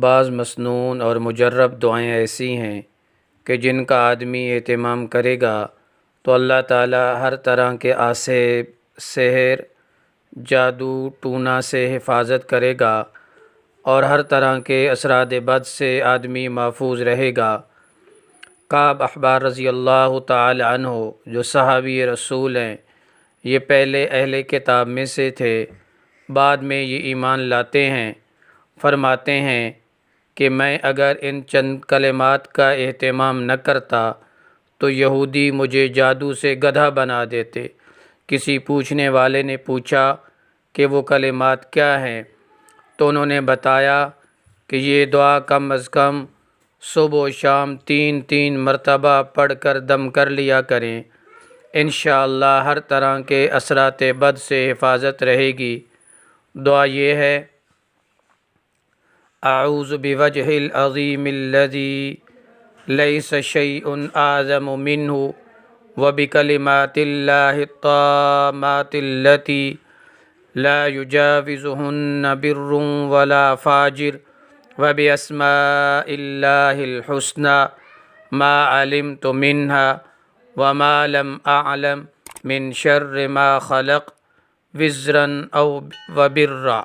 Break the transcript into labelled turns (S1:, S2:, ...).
S1: بعض مسنون اور مجرب دعائیں ایسی ہیں کہ جن کا آدمی اہتمام کرے گا تو اللہ تعالیٰ ہر طرح کے آسیب، سحر، جادو ٹونا سے حفاظت کرے گا اور ہر طرح کے اثرات بد سے آدمی محفوظ رہے گا۔ کعب احبار رضی اللہ تعالی عنہ جو صحابی رسول ہیں، یہ پہلے اہل کتاب میں سے تھے، بعد میں یہ ایمان لاتے ہیں۔ فرماتے ہیں کہ میں اگر ان چند کلمات کا اہتمام نہ کرتا تو یہودی مجھے جادو سے گدھا بنا دیتے۔ کسی پوچھنے والے نے پوچھا کہ وہ کلمات کیا ہیں، تو انہوں نے بتایا کہ یہ دعا کم از کم صبح و شام 3 مرتبہ پڑھ کر دم کر لیا کریں، انشاءاللہ ہر طرح کے اثرات بد سے حفاظت رہے گی۔ دعا یہ ہے: اعوذ بوجہ العظیم الذی لیس شیء اعظم منہ وبکلمات اللہ التامات التی لا یجاوزہن بر ولا فاجر وباسماء اللہ الحسنی ما علمت منہا وما لم اعلم من شر ما خلق وزرا او وبرا۔